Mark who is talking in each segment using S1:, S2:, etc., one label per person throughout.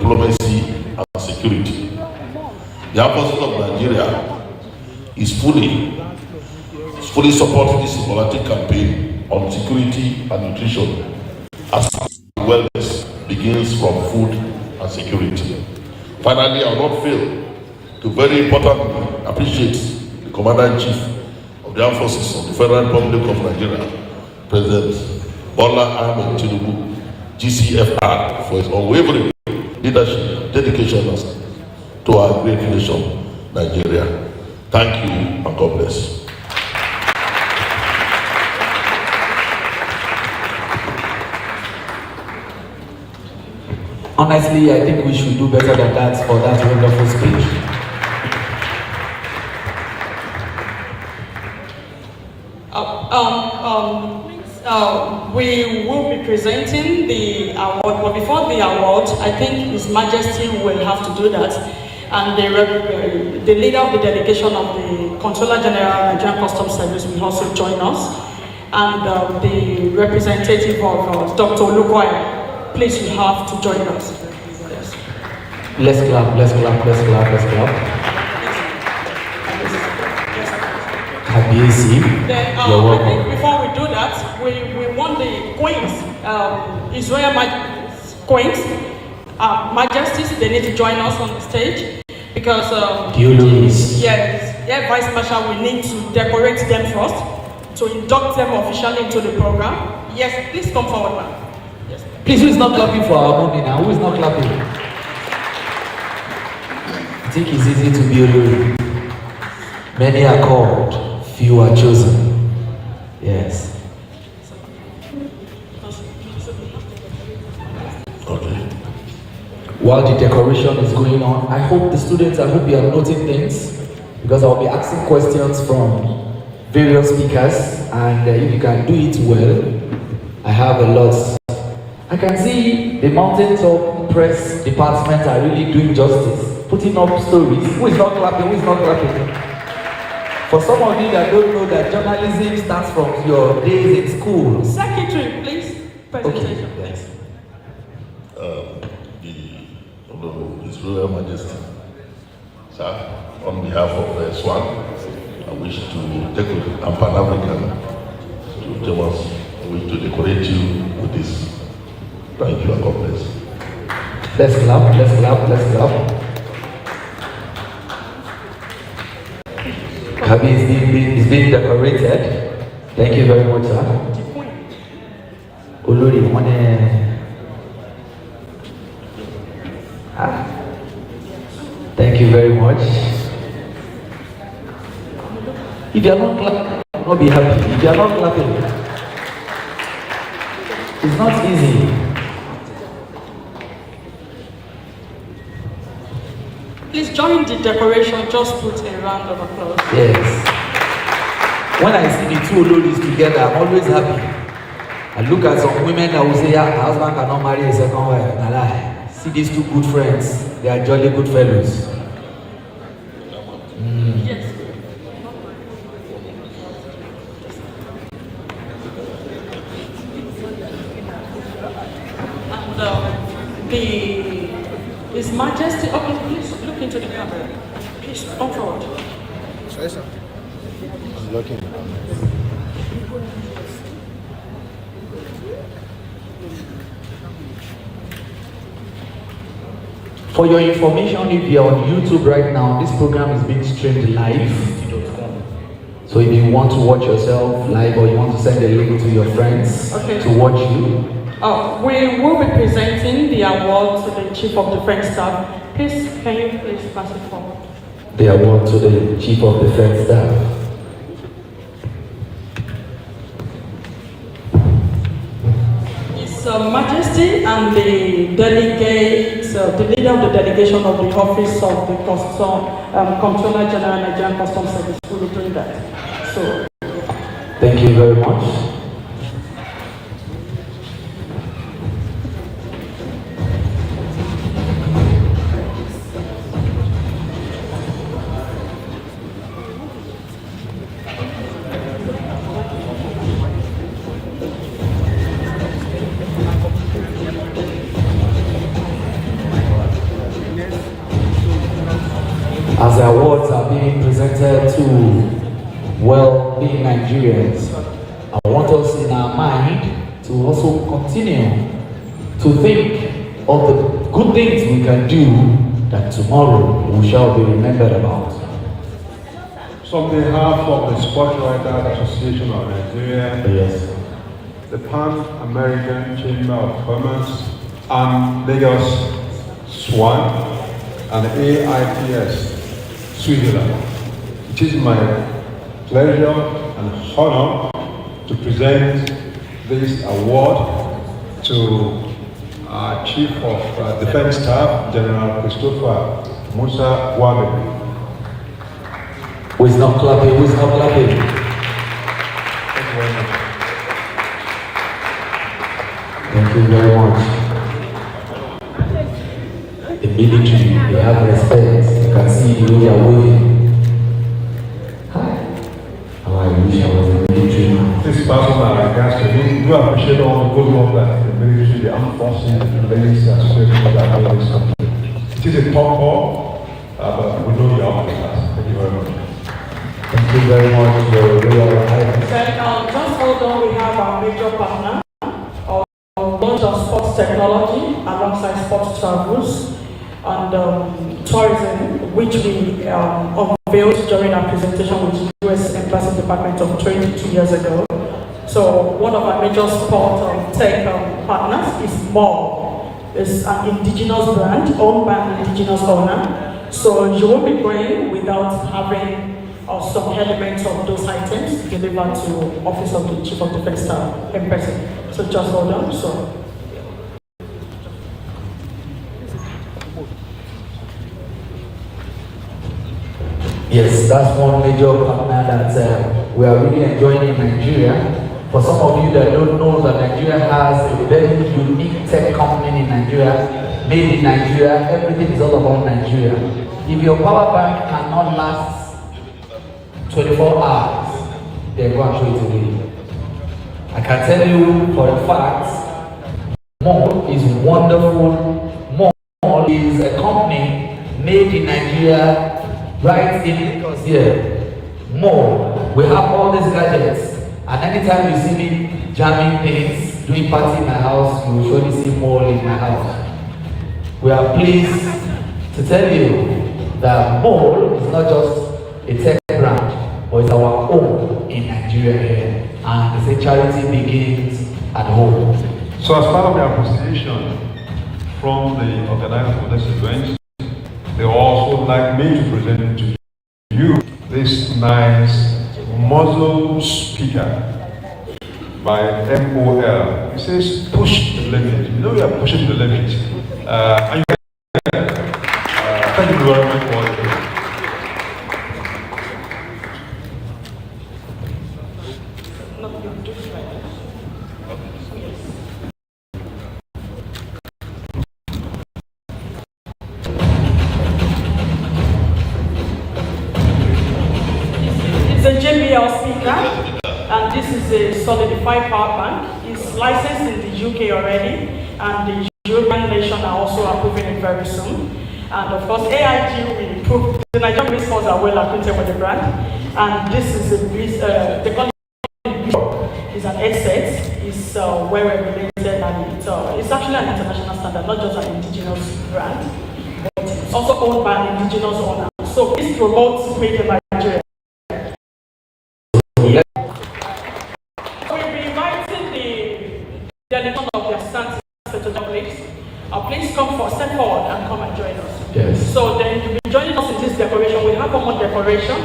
S1: diplomacy and security. The Armed Forces of Nigeria is fully supporting this diplomatic campaign on security and nutrition, as wellness begins from food and security. Finally, I will not fail to very importantly appreciate the Commander-in-Chief of the Armed Forces of the Federal Republic of Nigeria, President Bola Ahmed Tinubu, GCFR, for his unwavering leadership, dedication to our great nation, Nigeria. Thank you and God bless.
S2: Honestly, I think we should do better than that for that wonderful speech.
S3: We will be presenting the award, but before the award, I think His Majesty will have to do that. And the leader of the delegation of the Controller General Nigerian Customs Service will also join us. And the representative of Dr. Olukoya, please, you have to join us. Yes.
S2: Let's clap, let's clap, let's clap, let's clap.
S3: Then, I think before we do that, we want the Queens, His Royal Queens, Majesties, they need to join us on the stage because yeah, Vice Marshal, we need to decorate them first to induct them officially into the program. Yes, please come forward, ma'am. Yes.
S2: Please, who is not clapping for our mommy now? Who is not clapping? I think it's easy to be alone. Many are called, few are chosen. Yes.
S1: Okay.
S2: While the decoration is going on, I hope you are noting things, because I'll be asking questions from various speakers, and if you can do it well, I have a lot. I can see the Mountain Top Press Department are really doing justice, putting up stories. Who is not clapping? Who is not clapping? For some of you that don't know that journalism starts from your days in school.
S3: Secretary, please. Presentation,
S2: okay.
S3: please.
S1: His Royal Majesty, sir, on behalf of Swan, I wish to decorate Pan-African to Thomas. I wish to decorate you with this. Thank you and God bless.
S2: Let's clap, let's clap, let's clap. Kabi is being decorated. Thank you very much, sir. Olori, thank you very much. If you are not clapping, I will not be happy. If you are not clapping, it's not easy.
S3: Please join the decoration, just put a round of applause.
S2: Yes. When I see the two Oloris together, I'm always happy. I look at some women that will say, yeah, my husband cannot marry a second wife. Nah, lie. See these two good friends, they are jolly good fellows.
S3: Yes. And His Majesty, okay, please look into the camera. Please come forward.
S4: Sorry, sir. I'm looking.
S2: For your information, if you're on YouTube right now, this program is being streamed live. So if you want to watch yourself live or you want to send a link to your friends to watch you.
S3: We will be presenting the award to the Chief of Defense Staff. Please, can you please pass it forward?
S2: The award to the Chief of Defense Staff.
S3: His Majesty and the delegates, the leader of the delegation of the Office of the Controller General Nigerian Customs Service will be doing that. So,
S2: thank you very much. as the awards are being presented to well-being Nigerians, I want us in our mind to also continue to think of the good things we can do that tomorrow we shall be remembered about.
S5: So on behalf of the Sports Writers Association of Nigeria,
S2: Yes.
S5: the Pan-American Chamber of Commerce, and Lagos Swan, and AIPS Switzerland, it is my pleasure and honor to present this award to our Chief of Defense Staff, General Christopher Musa Wame.
S2: Who is not clapping? Who is not clapping?
S5: Thank you very much.
S2: Thank you very much. The military, they have respect. You can see the way they are waving. Hi. How I wish I was in the military now.
S5: This personal regards to him. Do appreciate all the good work that the military, the armed forces, the police, and security are doing this country. It is a tough call, but we know you are with us. Thank you very much.
S2: Thank you very much, Your Royal Highness.
S3: Then, just hold on, we have our major partner of launch of sports technology alongside sports travels and tourism, which we unveiled during our presentation with the U.S. Embassy Department of Trade 2 years ago. So one of our major sport tech partners is More. It's an indigenous brand owned by an indigenous owner. So you won't be going without having some elements of those items delivered to Office of the Chief of Defense Staff in person. So just hold on. So.
S2: Yes, that's one major partner that we are really enjoying in Nigeria. For some of you that don't know that Nigeria has a very unique tech company in Nigeria, made in Nigeria, everything is all about Nigeria. If your power bank cannot last 24 hours, then go and throw it away. I can tell you for a fact, More is wonderful. More is a company made in Nigeria, right in Lagos here. More, we have all these gadgets, and anytime you see me jamming things, doing party in my house, you will surely see More in my house. We are pleased to tell you that More is not just a tech brand, but it's our own in Nigeria here. And they say charity begins at home.
S5: So as part of the appreciation from the organizers of this event, they also like me to present to you this nice muzzle speaker by MOL. It says push the limit. You know we are pushing the limit. And thank you very much for it.
S3: It's a JBL speaker, and this is a solidified power bank. It's licensed in the UK already, and the European nation are also approving it very soon. And of course, AIG will improve. The Nigerian businesses are well acquainted with the brand, and this is the quality is an headset. It's well regulated, and it's actually an international standard, not just an indigenous brand, but it's also owned by an indigenous owner. So this promotes made in Nigeria. We'll be inviting the delegation of the Asante to the place. Please come for step forward and come and join us.
S2: Yes.
S3: So then you'll be joining us in this decoration. We have one more decoration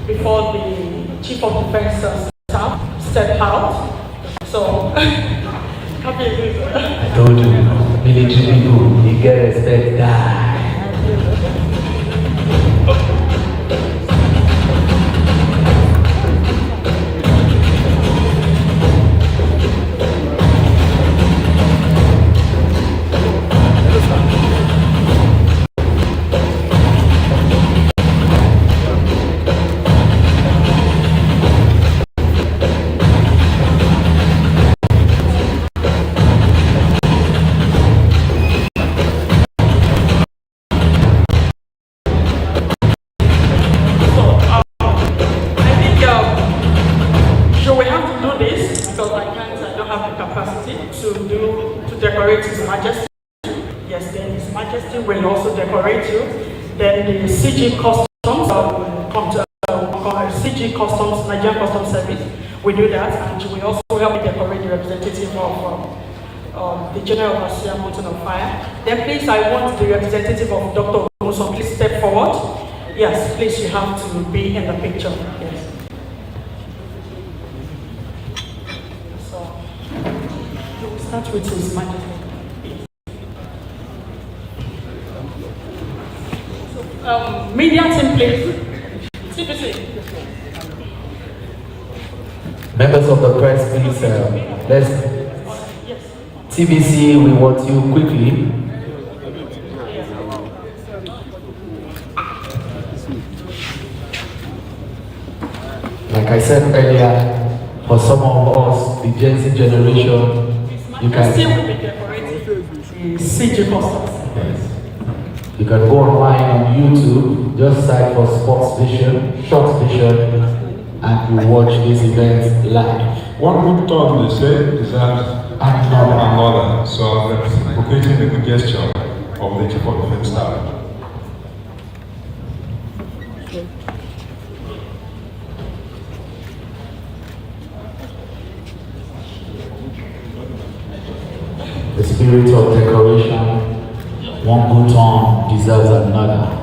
S3: before the Chief of Defense Staff step out. So happy to
S2: I told you, military people, you get respect, die.
S3: Yes, then His Majesty will also decorate you. Then the CG Customs will come to CG Customs, Nigerian Customs Service, we do that, and we also help decorate the representative of the General Overseer Mountain of Fire. Then please, I want the representative of Dr. Muson, please step forward. Yes, please, you have to be in the picture. Yes. So, we will start with His Majesty. Media team, please. TBC.
S2: Members of the press, please, let's. TBC, we want you quickly. Like I said earlier, for some of us, the Gen Z generation, you can
S3: still be decorated. CG Customs.
S2: Yes. You can go online on YouTube, just search for Sports Vision, Short Vision, and you watch these events live.
S5: One good turn, they say, deserves another. So I'm reciprocating a good gesture of the Chief of Defense Staff.
S2: The spirit of decoration, one good turn deserves another.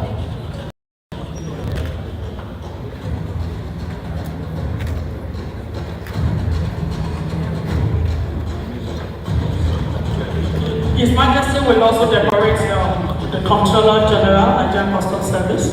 S3: His Majesty will also decorate the Comptroller General, Nigerian Customs Service.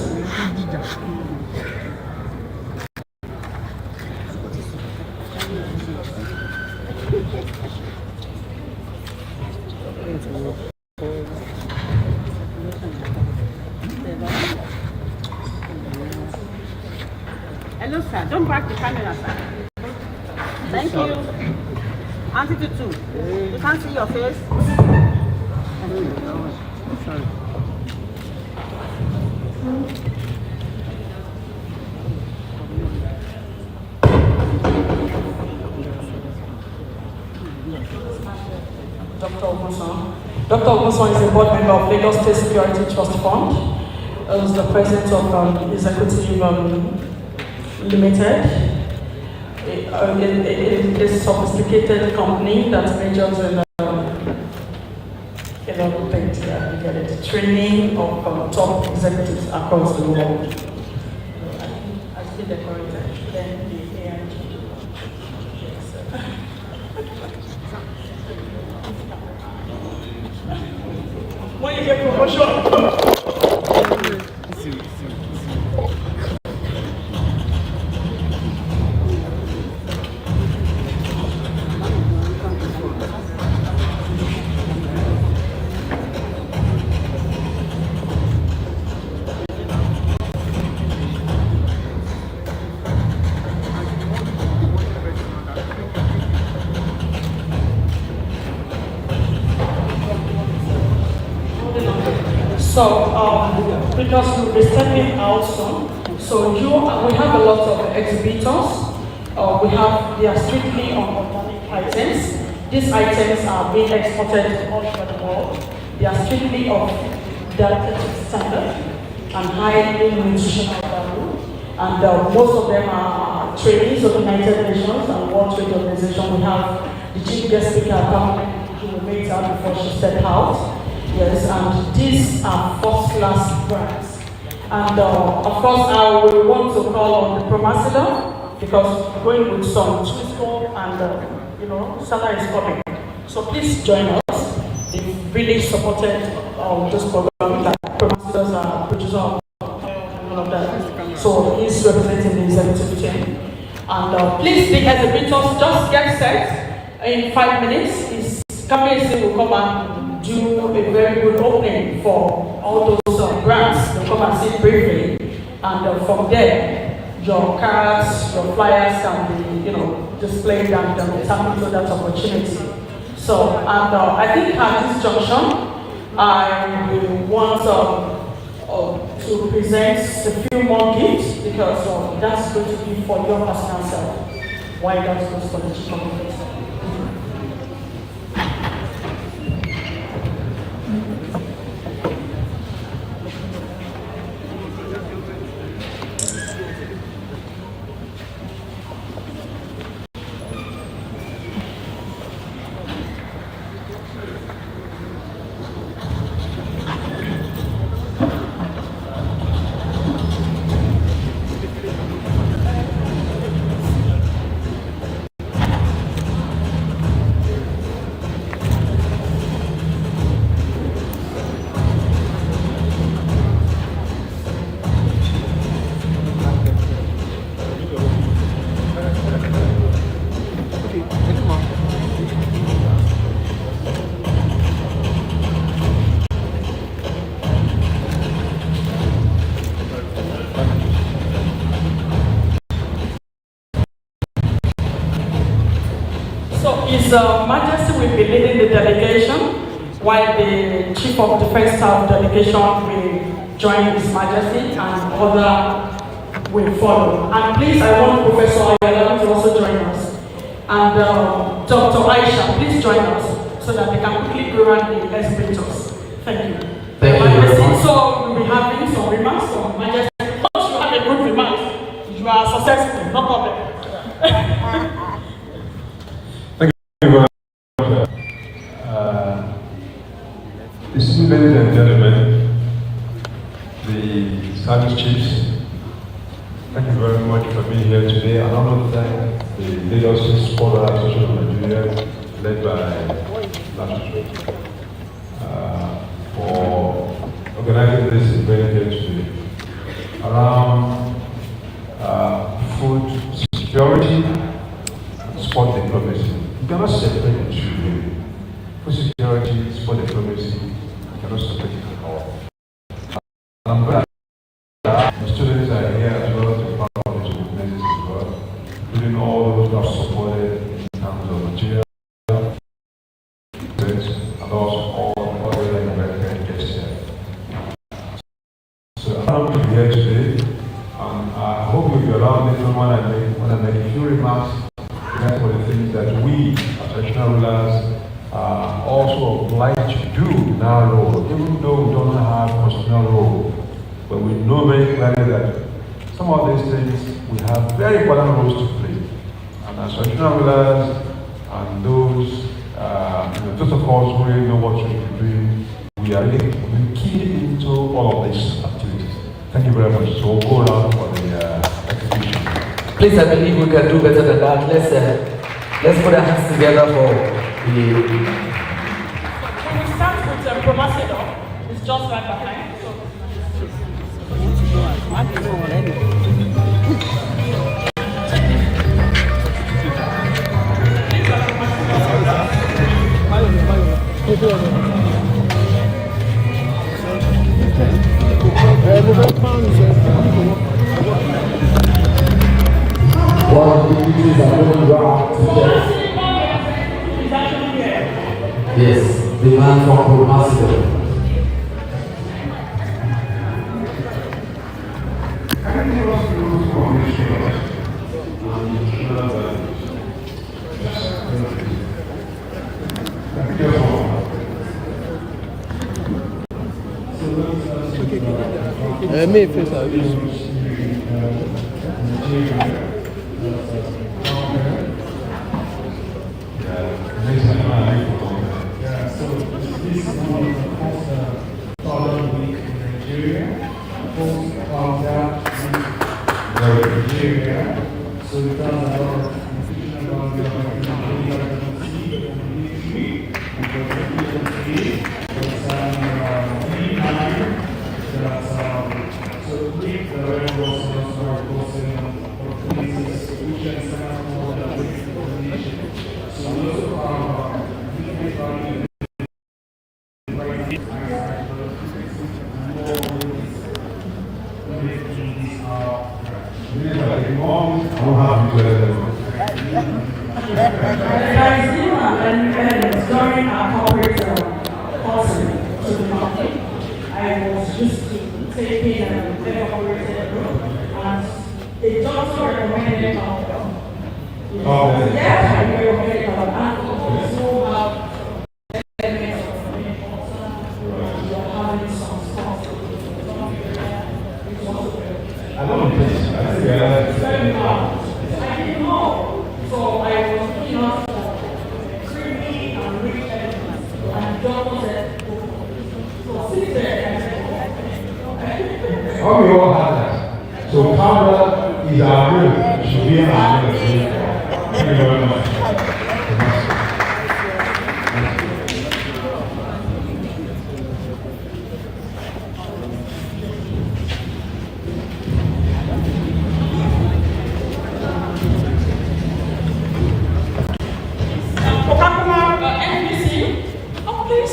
S6: Hello, sir. Don't back the camera, sir. Thank you. Auntie Tutu, you can't see your face. Sorry.
S3: Dr. Ogunson. Dr. Ogunson is a board member of Lagos State Security Trust Fund. Is the president of Executive Limited. It is a sophisticated company that majors in a lot of things. Yeah, you get it. Training of top executives across the world. I see decorated. Then the AIG. When you get promotion. So, because you'll be stepping out soon, so we have a lot of exhibitors. They are strictly on organic items. These items are being exported all over the world. They are strictly of dietary standard and highly nutritional value. And most of them are trainees of the United Nations and World Trade Organization. We have the chief guest speaker, who will meet her before she steps out. Yes, and these are first-class brands. And of course, I will want to call on the Promasida because we're going with some Twisco and, Salah is coming. So please join us. They really supported this program that Promasidas are producer of all of that. So he's representing the executive team. And please, the exhibitors, just get set. In 5 minutes, his Kabiyesi will come and do a very good opening for all those brands. They'll come and sit briefly, and from there, your cards, your flyers can be, displayed and tap into that opportunity. So, and I think at this junction, I will want to present a few more gifts because that's going to be for your personal self. Why that goes for the chief of the Majesty will be leading the delegation, while the Chief of Defense Staff delegation will join His Majesty and other will follow. And please, I want Professor Ayala to also join us. And Dr. Aisha, please join us so that they can quickly go around the elevators. Thank you.
S2: Thank you very much.
S3: So we'll be having some remarks from Majesty. Once you have a good remark, you are successful, no problem.
S5: Thank you very much. Esteemed ladies and gentlemen, the service chiefs, thank you very much for being here today. And I want to thank the Lagos Sport Association of Nigeria, led by National for organizing this event here today around food security and sport diplomacy. You cannot separate the two. Food security, sport diplomacy, you cannot separate it at all. I'm glad that the students are here as well to part of this organization as well, including all those who have supported in terms of material and also all the other American guests here. So I'm happy to be here today, and I hope you'll allow me to when I make a few remarks for the things that we as traditional rulers are also obliged to do in our role, even though we don't have a constitutional role. But we know very clearly that some of these things we have very important roles to play. And as traditional rulers and those of us who really know what we should be doing, we are really keyed into all of these activities. Thank you very much. So we'll go around for the exhibition.
S2: Please, I believe we can do better than that. Let's put our hands together for the...
S3: Can we start with the Ambassador? It's just right behind.
S2: One of the duties are going around to yes, the man from Commoration.
S4: Me fez a isso.
S3: During our corporate policy to the company, I was just taking a very operated group, and the doctor recommended alcohol. Yes, I recommended alcohol. Also have elements of importance. You're having some stuff.
S5: I don't think
S3: it's very hard. I didn't know, so I was looking out for creamy and rich elements, and doctor said, so since then,
S5: oh, we all have that. So powder is our room. Should be our room. Thank you very much.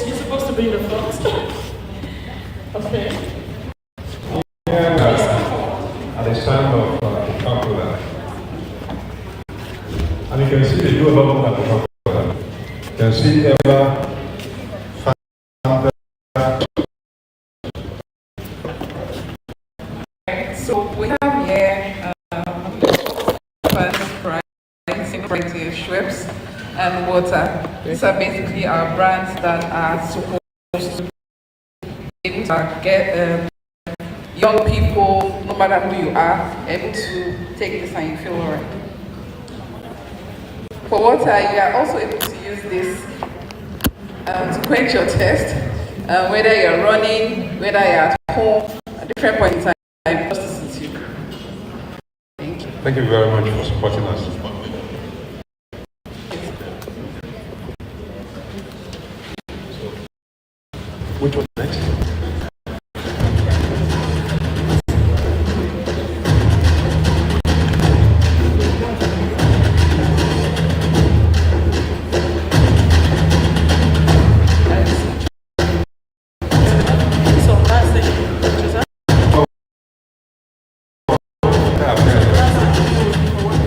S3: You're supposed to be the first. Okay.
S5: At the stand of Coca-Cola. And you can see they do a lot of Coca-Cola. Pepsi ever, Fanta.
S7: So we have here variety of Schweppes and water. These are basically our brands that are supposed to be able to get young people, no matter who you are, able to take this and you feel alright. For water, you are also able to use this to quench your thirst, whether you're running, whether you're at home, at different points in time, just to suit you. Thank you.
S5: Thank you very much for supporting us. Which one next?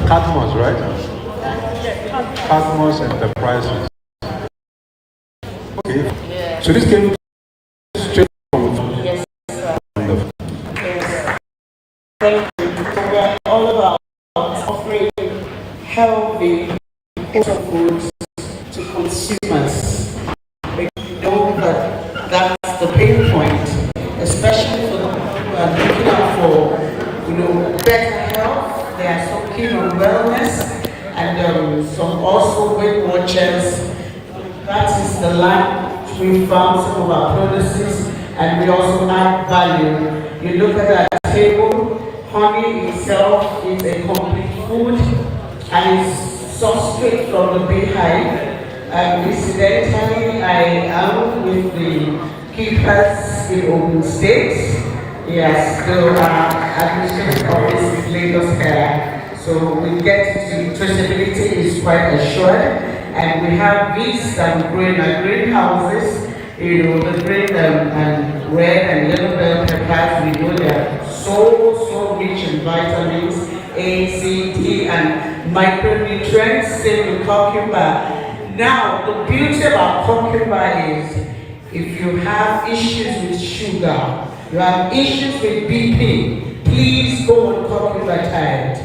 S5: Catmos, right? Catmos Enterprises. Okay.
S8: Yeah.
S5: So this came straight from.
S8: Yes, sir.
S5: Wonderful.
S8: Yes. Thank you. We're all about offering healthy, wholesome foods to consumers. We know that that's the pain point, especially for the people who are looking out for, better health. They are so keen on wellness, and some also Weight Watchers. That is the line we found some of our produces, and we also add value. You look at that table, honey itself is a complete food, and it's sourced straight from the beehive. Incidentally, I am with the keepers in Ogun State. Yes, the administrative office is Lagos here. So we get to traceability is quite assured. And we have these greenhouses, the green and red and yellow bell peppers. We know they are so rich in vitamins A, C, D, and micronutrients. Same with cucumber. Now, the beauty about cucumber is if you have issues with sugar, you have issues with BP, please go on cucumber diet.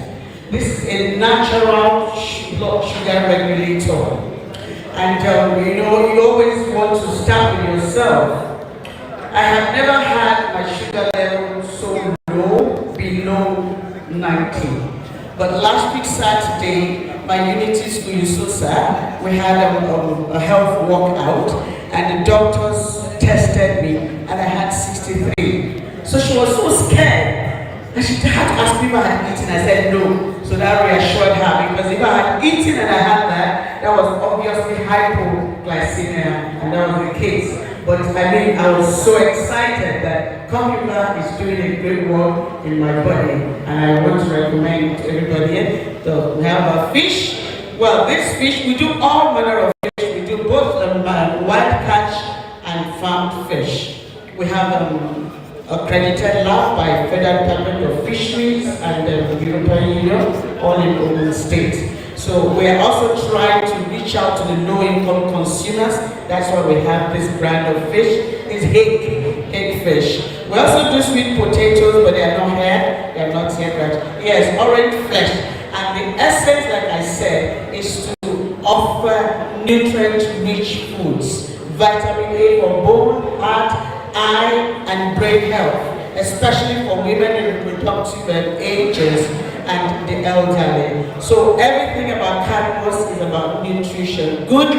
S8: This is a natural blood sugar regulator. And you always want to start with yourself. I have never had my sugar level so low, below 90. But last week Saturday, my Unity School Yusosa, we had a health walkout, and the doctors tested me, and I had 63. So she was so scared. And she had to ask me if I had eaten. I said no. So that reassured her, because if I had eaten and I had that was obviously hypoglycemia, and that was the case. But I was so excited that cucumber is doing a great work in my body, and I want to recommend it to everybody. So we have a fish. Well, this fish, we do all manner of fish. We do both wild catch and farmed fish. We have accredited lab by Federal Department of Fisheries and the European Union, all in Ogun State. So we are also trying to reach out to the low-income consumers. That's why we have this brand of fish. It's hake fish. We also do sweet potatoes, but they are not here. They are not yet right. Yes, orange flesh. And the essence, like I said, is to offer nutrient-rich foods. Vitamin A for bone, heart, eye, and brain health, especially for women in reproductive ages and the elderly. So everything about cannabis is about nutrition. Good